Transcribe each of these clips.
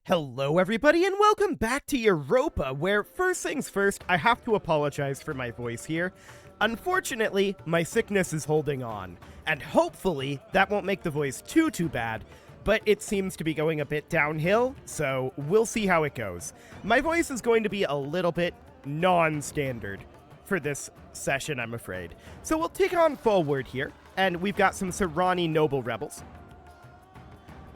Hello everybody and welcome back to Europa, where first things first, I have to apologize for my voice here. Unfortunately, my sickness is holding on, and hopefully that won't make the voice too bad, but it seems to be going a bit downhill, so we'll see how it goes. My voice is going to be a little bit non-standard for this session, I'm afraid. So we'll take on forward here, and we've got some Serrani noble rebels.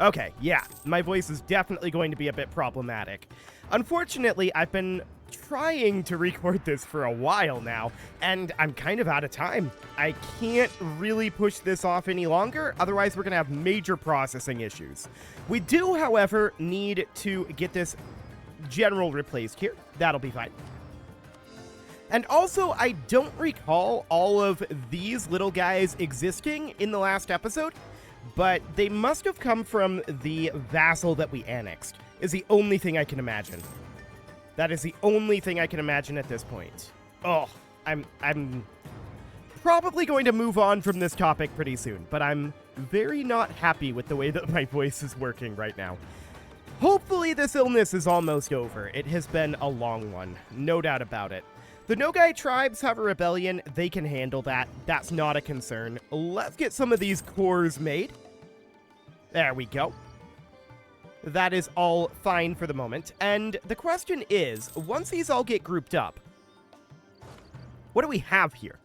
Okay, yeah, my voice is definitely going to be a bit problematic. Unfortunately, I've been trying to record this for a while now, and I'm kind of out of time. I can't really push this off any longer, otherwise we're going to have major processing issues. We do, however, need to get this general replaced here. That'll be fine. And also, I don't recall all of these little guys existing in the last episode, but they must have come from the vassal that we annexed, is the only thing I can imagine. That is the only thing I can imagine at this point. Oh, I'm probably going to move on from this topic pretty soon, but I'm very not happy with the way that my voice is working right now. Hopefully this illness is almost over. It has been a long one, no doubt about it. The Nogai tribes have a rebellion. They can handle that. That's not a concern. Let's get some of these cores made. There we go. That is all fine for the moment. And the question is, once these all get grouped up, what do we have here?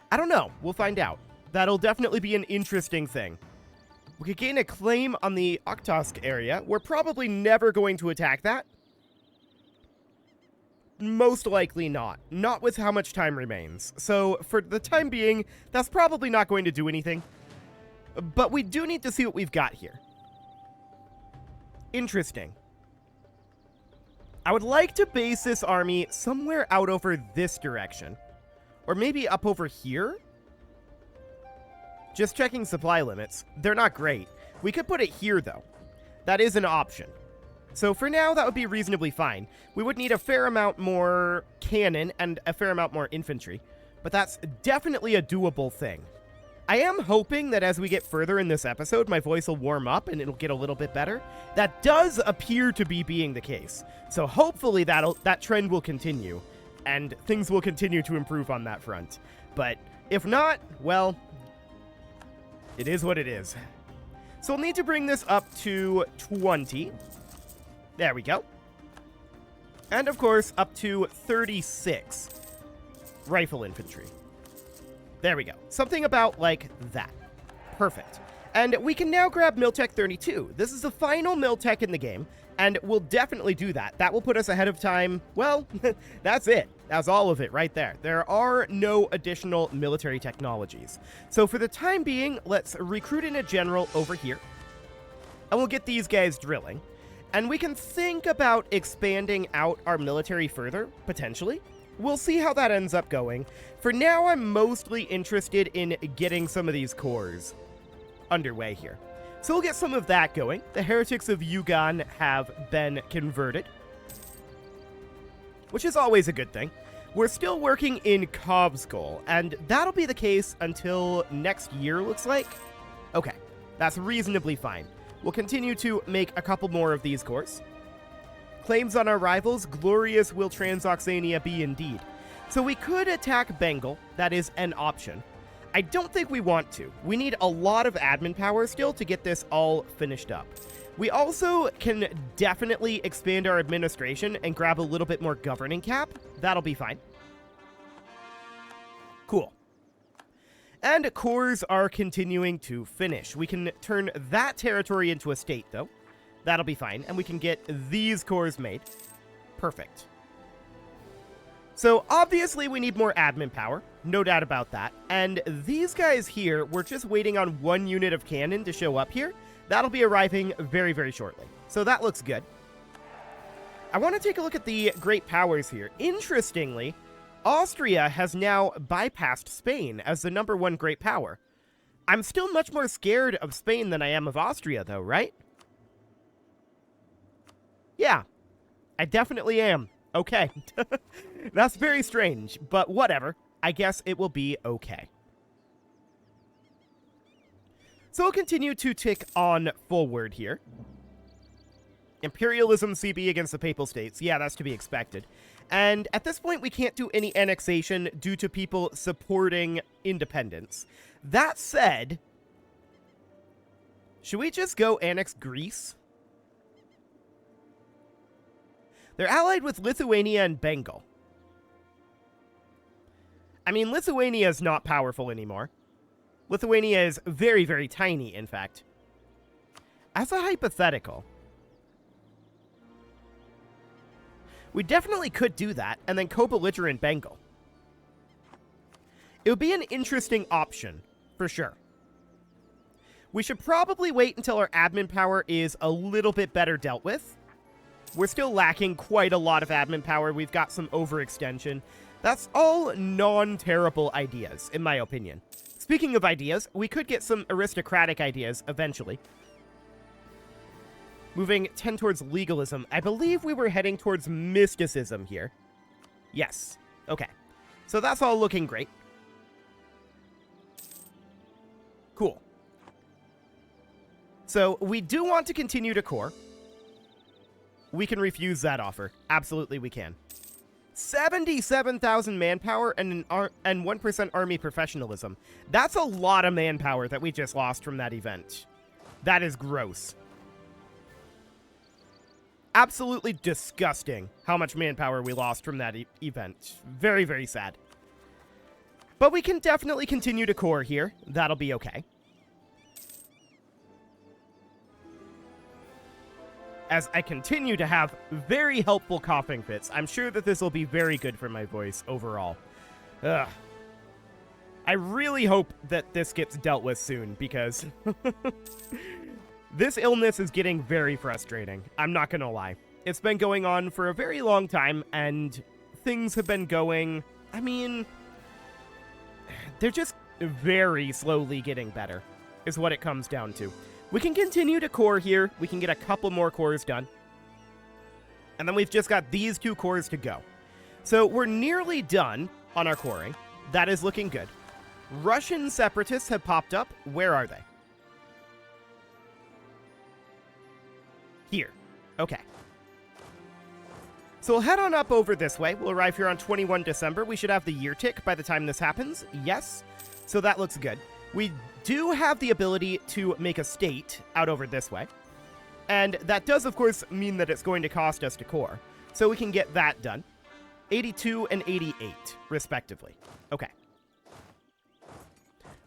I don't know. We'll find out. That'll definitely be an interesting thing. We could gain a claim on the Oktosk area. We're probably never going to attack that. Most likely not. Not with how much time remains. So, for the time being, that's probably not going to do anything. But we do need to see what we've got here. Interesting. I would like to base this army somewhere out over this direction. Or maybe up over here? Just checking supply limits. They're not great. We could put it here, though. That is an option. So for now, that would be reasonably fine. We would need a fair amount more cannon and a fair amount more infantry, but that's definitely a doable thing. I am hoping that as we get further in this episode, my voice will warm up and it'll get a little bit better. That does appear to be being the case. So hopefully that trend will continue, and things will continue to improve on that front. But if not, well, it is what it is. So we'll need to bring this up to 20. There we go. And of course, up to 36 rifle infantry. There we go. Something about like that. Perfect. And we can now grab Miltech 32. This is the final Miltech in the game, and we'll definitely do that. That will put us ahead of time. Well, that's it. That's all of it right there. There are no additional military technologies. So for the time being, let's recruit in a general over here. And we'll get these guys drilling. And we can think about expanding out our military further, potentially. We'll see how that ends up going. For now, I'm mostly interested in getting some of these cores underway here. So we'll get some of that going. The heretics of Yugan have been converted, which is always a good thing. We're still working in Kovskol, and that'll be the case until next year, looks like. Okay, that's reasonably fine. We'll continue to make a couple more of these cores. Claims on our rivals, glorious will Transoxania be indeed. So we could attack Bengal, that is an option. I don't think we want to. We need a lot of admin power still to get this all finished up. We also can definitely expand our administration and grab a little bit more governing cap. That'll be fine. Cool. And cores are continuing to finish. We can turn that territory into a state, though. That'll be fine. And we can get these cores made. Perfect. So, obviously, we need more admin power. No doubt about that. And these guys here, we're just waiting on one unit of cannon to show up here. That'll be arriving very shortly. So that looks good. I want to take a look at the great powers here. Interestingly, Austria has now bypassed Spain as the #1 great power. I'm still much more scared of Spain than I am of Austria, though, right? Yeah, I definitely am. Okay. That's very strange, but whatever. I guess it will be okay. So we'll continue to tick on forward here. Imperialism CB against the Papal States. Yeah, that's to be expected. And at this point, we can't do any annexation due to people supporting independence. That said, should we just go annex Greece? They're allied with Lithuania and Bengal. I mean, Lithuania is not powerful anymore. Lithuania is very, very tiny, in fact. As a hypothetical, we definitely could do that and then co-belligerent Bengal. It would be an interesting option, for sure. We should probably wait until our admin power is a little bit better dealt with. We're still lacking quite a lot of admin power. We've got some overextension. That's all non-terrible ideas, in my opinion. Speaking of ideas, we could get some aristocratic ideas eventually. Moving 10 towards legalism. I believe we were heading towards mysticism here. Yes. Okay. So that's all looking great. Cool. So we do want to continue to core. We can refuse that offer. Absolutely we can. 77,000 manpower and 1% army professionalism. That's a lot of manpower that we just lost from that event. That is gross. Absolutely disgusting how much manpower we lost from that event. Very, very sad. But we can definitely continue to core here. That'll be okay. As I continue to have very helpful coughing fits, I'm sure that this will be very good for my voice overall. Ugh. I really hope that this gets dealt with soon, because this illness is getting very frustrating. I'm not gonna lie. It's been going on for a very long time, and things have been going... I mean... they're just very slowly getting better, is what it comes down to. We can continue to core here. We can get a couple more cores done. And then we've just got these 2 cores to go. So we're nearly done on our coring. That is looking good. Russian separatists have popped up. Where are they? Here. Okay. So we'll head on up over this way. We'll arrive here on 21 December. We should have the year tick by the time this happens. Yes. So that looks good. We do have the ability to make a state out over this way. And that does, of course, mean that it's going to cost us to core. So we can get that done. 82 and 88, respectively. Okay.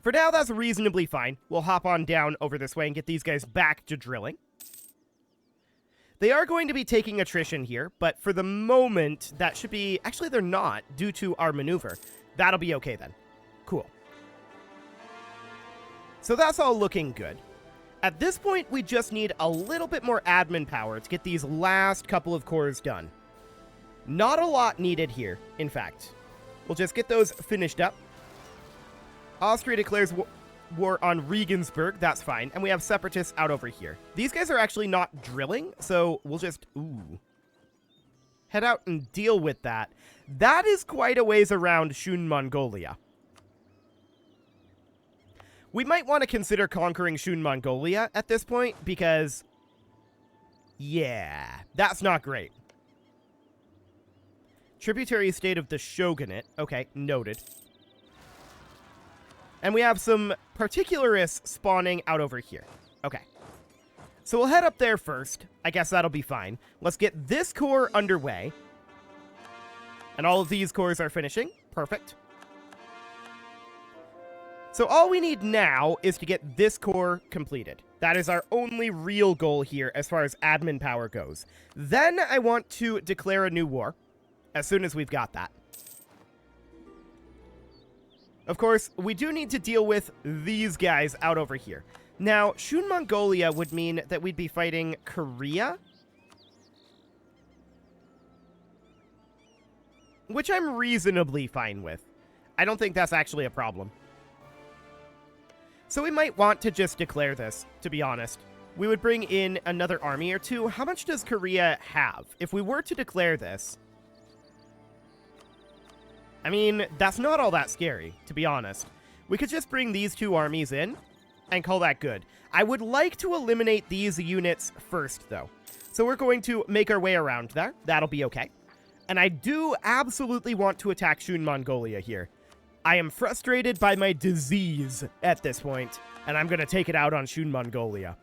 For now, that's reasonably fine. We'll hop on down over this way and get these guys back to drilling. They are going to be taking attrition here, but for the moment, that should be... Actually, they're not, due to our maneuver. That'll be okay then. Cool. So that's all looking good. At this point, we just need a little bit more admin power to get these last couple of cores done. Not a lot needed here, in fact. We'll just get those finished up. Austria declares war on Regensburg. That's fine. And we have separatists out over here. These guys are actually not drilling, so we'll just... Ooh. Head out and deal with that. That is quite a ways around Shun, Mongolia. We might want to consider conquering Shun, Mongolia at this point, because... yeah, that's not great. Tributary state of the shogunate. Okay, noted. And we have some particularists spawning out over here. Okay. So we'll head up there first. I guess that'll be fine. Let's get this core underway. And all of these cores are finishing. Perfect. So all we need now is to get this core completed. That is our only real goal here as far as admin power goes. Then I want to declare a new war as soon as we've got that. Of course, we do need to deal with these guys out over here. Now, Shun Mongolia would mean that we'd be fighting Korea, which I'm reasonably fine with. I don't think that's actually a problem. So we might want to just declare this, to be honest. We would bring in another army or two. How much does Korea have? If we were to declare this... I mean, that's not all that scary, to be honest. We could just bring these 2 armies in and call that good. I would like to eliminate these units first, though. So we're going to make our way around there. That'll be okay. And I do absolutely want to attack Shun Mongolia here. I am frustrated by my disease at this point, and I'm going to take it out on Shun Mongolia.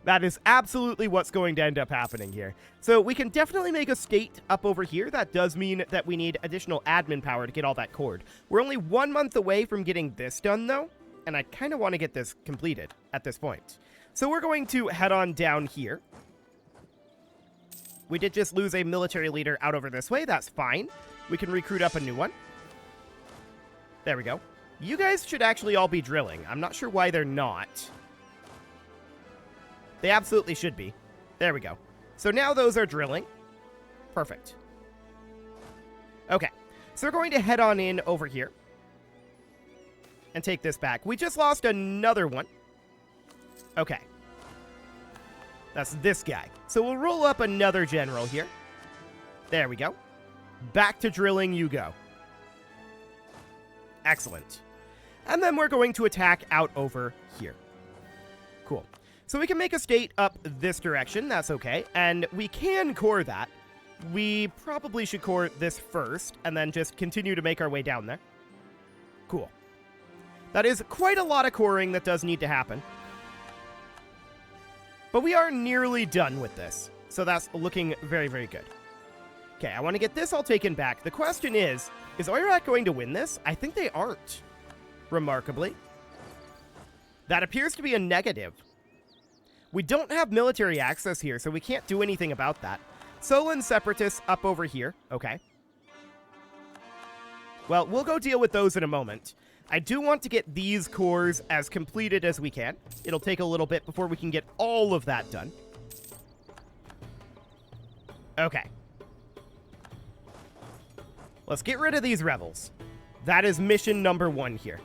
That is absolutely what's going to end up happening here. So we can definitely make a state up over here. That does mean that we need additional admin power to get all that cord. We're only 1 month away from getting this done, though, and I kind of want to get this completed at this point. So we're going to head on down here. We did just lose a military leader out over this way. That's fine. We can recruit up a new one. There we go. You guys should actually all be drilling. I'm not sure why they're not. They absolutely should be. There we go. So now those are drilling. Perfect. Okay. So we're going to head on in over here and take this back. We just lost another one. Okay. That's this guy. So we'll roll up another general here. There we go. Back to drilling you go. Excellent. And then we're going to attack out over here. Cool. So we can make a state up this direction. That's okay. And we can core that. We probably should core this first and then just continue to make our way down there. Cool. That is quite a lot of coring that does need to happen. But we are nearly done with this. So that's looking very, very good. Okay, I want to get this all taken back. The question is Iraq going to win this? I think they aren't. Remarkably. That appears to be a negative. We don't have military access here, so we can't do anything about that. Solon Separatists up over here. Okay. Well, we'll go deal with those in a moment. I do want to get these cores as completed as we can. It'll take a little bit before we can get all of that done. Okay. Let's get rid of these rebels. That is mission number 1 here.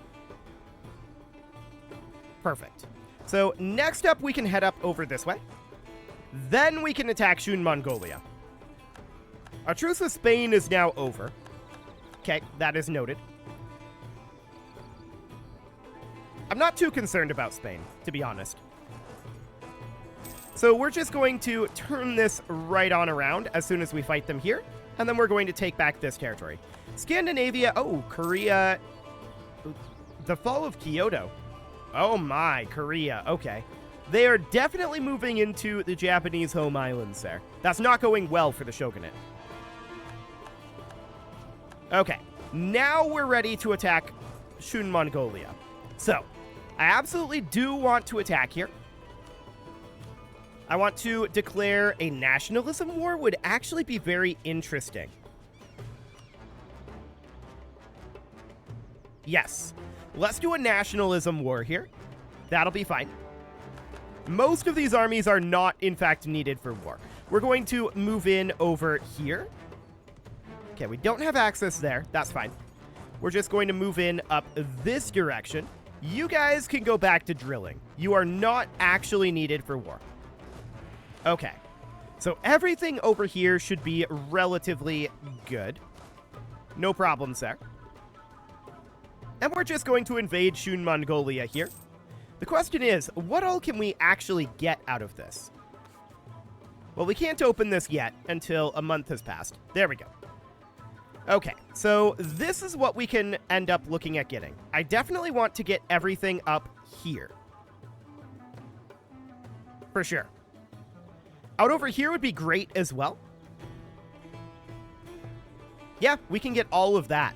Perfect. So next up, we can head up over this way. Then we can attack Shun Mongolia. Our truce with Spain is now over. Okay, that is noted. I'm not too concerned about Spain, to be honest. So we're just going to turn this right on around as soon as we fight them here. And then we're going to take back this territory. Scandinavia. Oh, Korea. The fall of Kyoto. Oh my, Korea. Okay. They are definitely moving into the Japanese home islands there. That's not going well for the shogunate. Okay. Now we're ready to attack Shun Mongolia. So, I absolutely do want to attack here. I want to declare a nationalism war. Would actually be very interesting. Yes. Let's do a nationalism war here. That'll be fine. Most of these armies are not, in fact, needed for war. We're going to move in over here. Okay, we don't have access there. That's fine. We're just going to move in up this direction. You guys can go back to drilling. You are not actually needed for war. Okay. So everything over here should be relatively good. No problems there. And we're just going to invade Shun Mongolia here. The question is, what all can we actually get out of this? Well, we can't open this yet until a month has passed. There we go. Okay, so this is what we can end up looking at getting. I definitely want to get everything up here. For sure. Out over here would be great as well. Yeah, we can get all of that.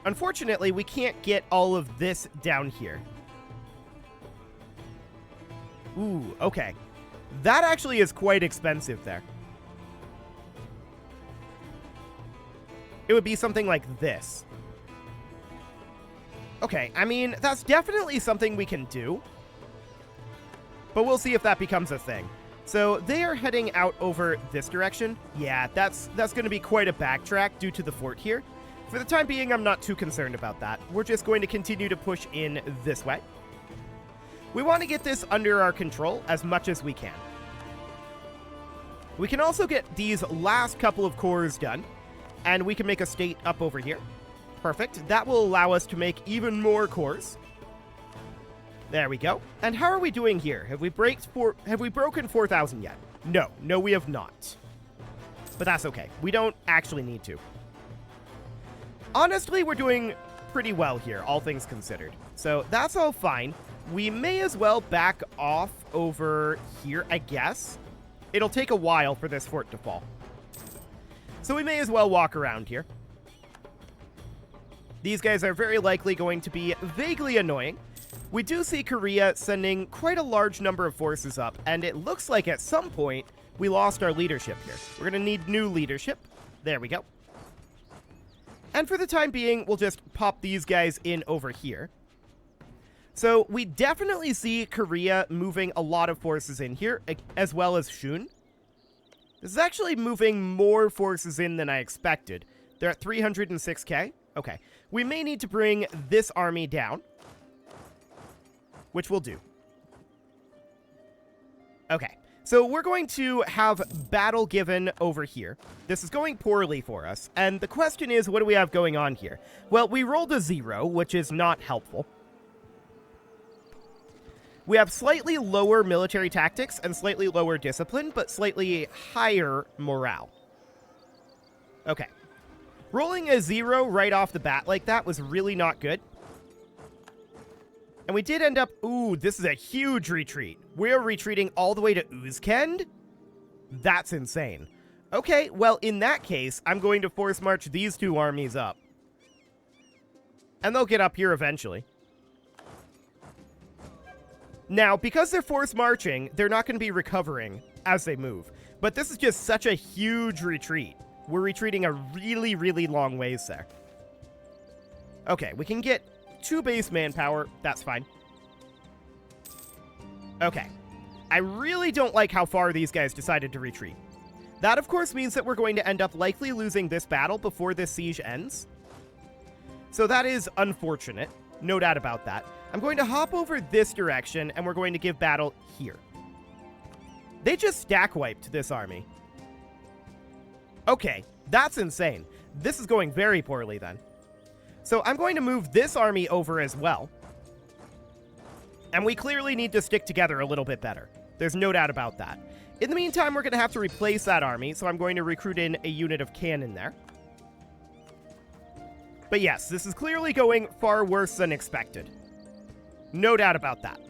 Unfortunately, we can't get all of this down here. Ooh, okay. That actually is quite expensive there. It would be something like this. Okay, I mean, that's definitely something we can do. But we'll see if that becomes a thing. So they are heading out over this direction. Yeah, that's going to be quite a backtrack due to the fort here. For the time being, I'm not too concerned about that. We're just going to continue to push in this way. We want to get this under our control as much as we can. We can also get these last couple of cores done, and we can make a state up over here. Perfect. That will allow us to make even more cores. There we go. And how are we doing here? Have we broken 4,000 yet? No, we have not. But that's okay. We don't actually need to. Honestly, we're doing pretty well here, all things considered. So that's all fine. We may as well back off over here, I guess. It'll take a while for this fort to fall. So we may as well walk around here. These guys are very likely going to be vaguely annoying. We do see Korea sending quite a large number of forces up, and it looks like at some point we lost our leadership here. We're going to need new leadership. There we go. And for the time being, we'll just pop these guys in over here. So we definitely see Korea moving a lot of forces in here, as well as Shun. This is actually moving more forces in than I expected. They're at 306k. Okay. We may need to bring this army down, which we'll do. Okay. So we're going to have battle given over here. This is going poorly for us. And the question is, what do we have going on here? Well, we rolled a 0, which is not helpful. We have slightly lower military tactics and slightly lower discipline, but slightly higher morale. Okay. Rolling a 0 right off the bat like that was really not good. And we did end up... Ooh, this is a huge retreat. We're retreating all the way to Uzkend? That's insane. Okay, well, in that case, I'm going to force march these two armies up. And they'll get up here eventually. Now, because they're force marching, they're not going to be recovering as they move. But this is just such a huge retreat. We're retreating a really, really long ways there. Okay, we can get 2 base manpower. That's fine. Okay. I really don't like how far these guys decided to retreat. That, of course, means that we're going to end up likely losing this battle before this siege ends. So that is unfortunate. No doubt about that. I'm going to hop over this direction, and we're going to give battle here. They just stack-wiped this army. Okay, that's insane. This is going very poorly, then. So I'm going to move this army over as well. And we clearly need to stick together a little bit better. There's no doubt about that. In the meantime, we're going to have to replace that army, so I'm going to recruit in a unit of cannon there. But yes, this is clearly going far worse than expected. No doubt about that.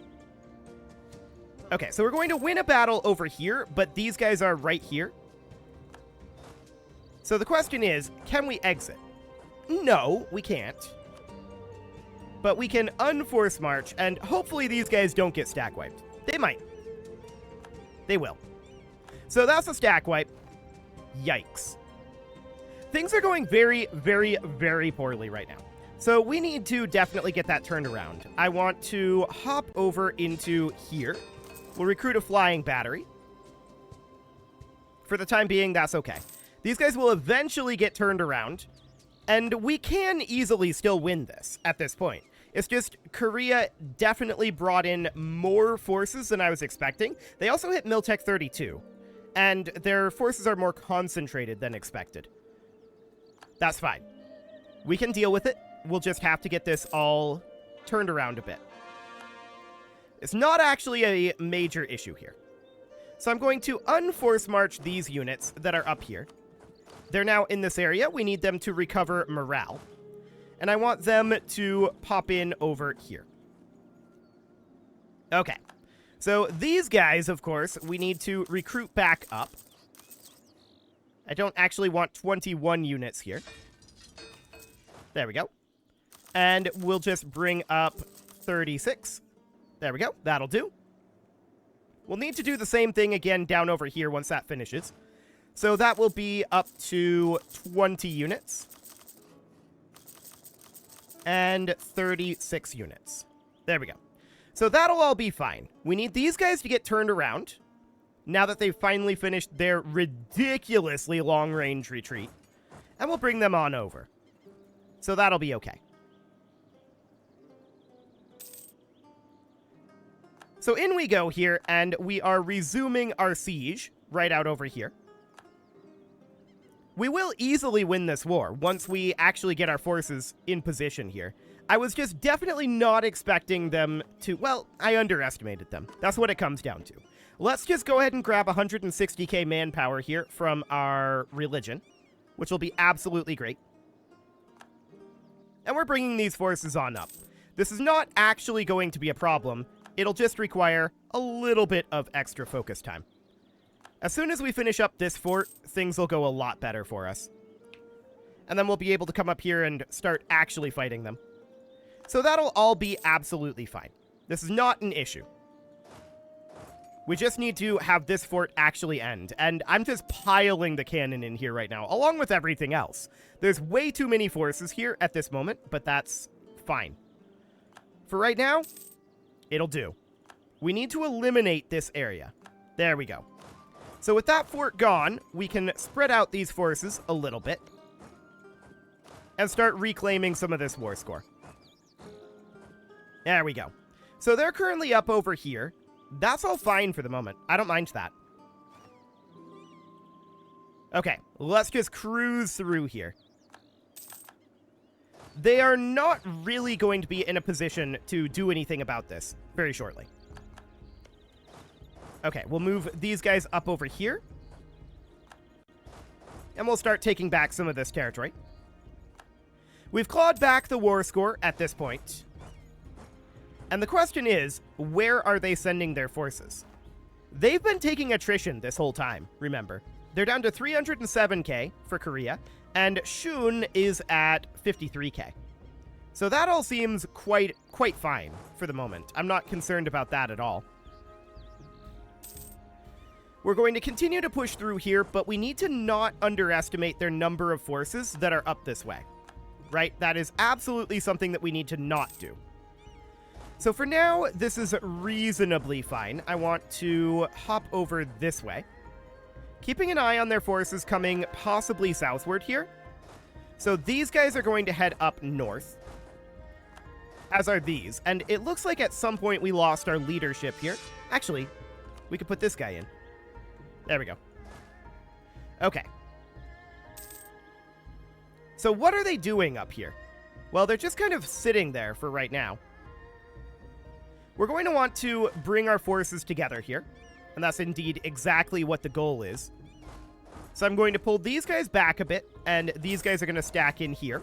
Okay, so we're going to win a battle over here, but these guys are right here. So the question is, can we exit? No, we can't. But we can unforce march, and hopefully these guys don't get stack wiped. They might. They will. So that's a stack wipe. Yikes. Things are going very, very, very poorly right now. So we need to definitely get that turned around. I want to hop over into here. We'll recruit a flying battery. For the time being, that's okay. These guys will eventually get turned around, and we can easily still win this at this point. It's just Korea definitely brought in more forces than I was expecting. They also hit Miltech 32, and their forces are more concentrated than expected. That's fine. We can deal with it. We'll just have to get this all turned around a bit. It's not actually a major issue here. So I'm going to unforce march these units that are up here. They're now in this area. We need them to recover morale. And I want them to pop in over here. Okay. So these guys, of course, we need to recruit back up. I don't actually want 21 units here. There we go. And we'll just bring up 36. There we go. That'll do. We'll need to do the same thing again down over here once that finishes. So that will be up to 20 units. And 36 units. There we go. So that'll all be fine. We need these guys to get turned around now that they've finally finished their ridiculously long-range retreat. And we'll bring them on over. So that'll be okay. So in we go here, and we are resuming our siege right out over here. We will easily win this war once we actually get our forces in position here. I was just definitely not expecting them to, well, I underestimated them. That's what it comes down to. Let's just go ahead and grab 160k manpower here from our religion, which will be absolutely great. And we're bringing these forces on up. This is not actually going to be a problem. It'll just require a little bit of extra focus time. As soon as we finish up this fort, things will go a lot better for us. And then we'll be able to come up here and start actually fighting them. So that'll all be absolutely fine. This is not an issue. We just need to have this fort actually end. And I'm just piling the cannon in here right now, along with everything else. There's way too many forces here at this moment, but that's fine. For right now, it'll do. We need to eliminate this area. There we go. So with that fort gone, we can spread out these forces a little bit and start reclaiming some of this war score. There we go. So they're currently up over here. That's all fine for the moment. I don't mind that. Okay, let's just cruise through here. They are not really going to be in a position to do anything about this very shortly. Okay, we'll move these guys up over here. And we'll start taking back some of this territory. We've clawed back the war score at this point. And the question is, where are they sending their forces? They've been taking attrition this whole time, remember. They're down to 307k for Korea, and Shun is at 53k. So that all seems quite fine for the moment. I'm not concerned about that at all. We're going to continue to push through here, but we need to not underestimate their number of forces that are up this way. Right? That is absolutely something that we need to not do. So for now, this is reasonably fine. I want to hop over this way, keeping an eye on their forces coming possibly southward here. So these guys are going to head up north, as are these. And it looks like at some point we lost our leadership here. Actually, we could put this guy in. There we go. Okay. So what are they doing up here? Well, they're just kind of sitting there for right now. We're going to want to bring our forces together here. And that's indeed exactly what the goal is. So I'm going to pull these guys back a bit, and these guys are going to stack in here.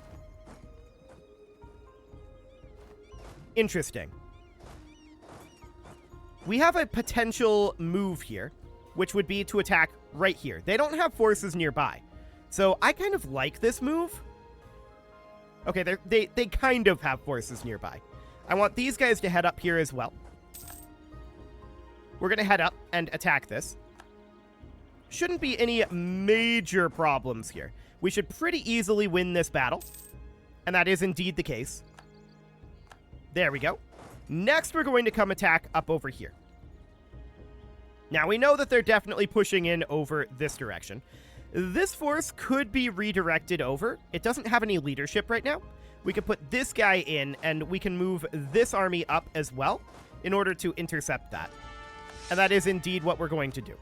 Interesting. We have a potential move here, which would be to attack right here. They don't have forces nearby. So I kind of like this move. Okay, they kind of have forces nearby. I want these guys to head up here as well. We're going to head up and attack this. Shouldn't be any major problems here. We should pretty easily win this battle. And that is indeed the case. There we go. Next, we're going to come attack up over here. Now, we know that they're definitely pushing in over this direction. This force could be redirected over. It doesn't have any leadership right now. We could put this guy in, and we can move this army up as well in order to intercept that. And that is indeed what we're going to do.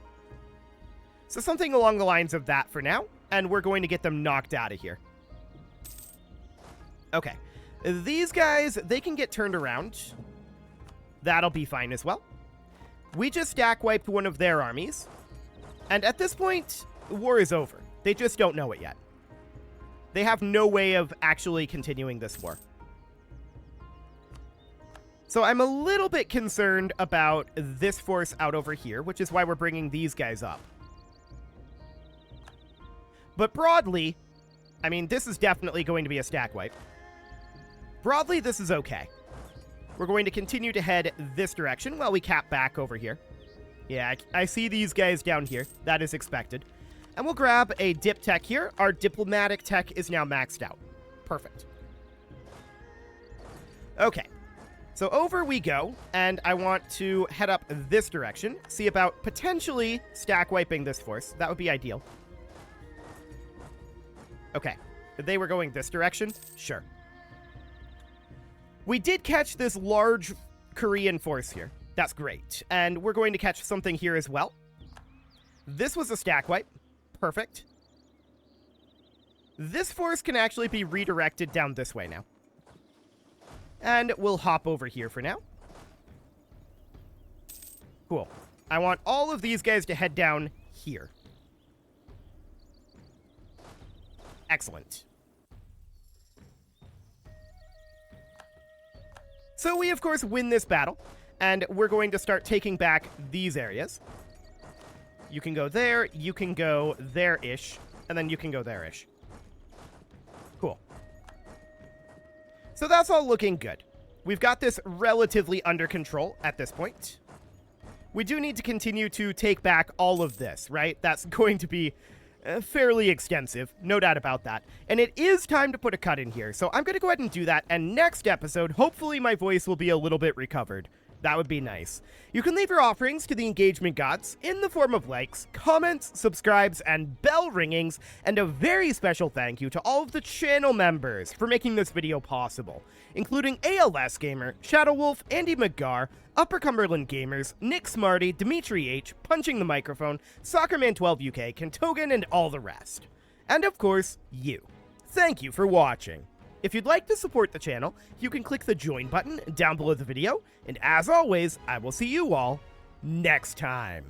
So something along the lines of that for now, and we're going to get them knocked out of here. Okay. These guys, they can get turned around. That'll be fine as well. We just stack wiped one of their armies. And at this point, war is over. They just don't know it yet. They have no way of actually continuing this war. So I'm a little bit concerned about this force out over here, which is why we're bringing these guys up. But broadly, I mean, this is definitely going to be a stack wipe. Broadly, this is okay. We're going to continue to head this direction while we cap back over here. Yeah, I see these guys down here. That is expected. And we'll grab a dip tech here. Our diplomatic tech is now maxed out. Perfect. Okay. So over we go, and I want to head up this direction, see about potentially stack wiping this force. That would be ideal. Okay. They were going this direction? Sure. We did catch this large Korean force here. That's great. And we're going to catch something here as well. This was a stack wipe. Perfect. This force can actually be redirected down this way now. And we'll hop over here for now. Cool. I want all of these guys to head down here. Excellent. So we, of course, win this battle, and we're going to start taking back these areas. You can go there, you can go there-ish, and then you can go there-ish. Cool. So that's all looking good. We've got this relatively under control at this point. We do need to continue to take back all of this, right? That's going to be fairly extensive, no doubt about that. And it is time to put a cut in here, so I'm going to go ahead and do that, and next episode, hopefully my voice will be a little bit recovered. That would be nice. You can leave your offerings to the engagement gods in the form of likes, comments, subscribes, and bell ringings, and a very special thank you to all of the channel members for making this video possible, including ALS Gamer, Shadow Wolf, Andy McGar, Upper Cumberland Gamers, Nick Smarty, Dimitri H, Punching the Microphone, Soccerman12 UK, Kentogan, and all the rest. And of course, you. Thank you for watching. If you'd like to support the channel, you can click the join button down below the video, and as always, I will see you all next time.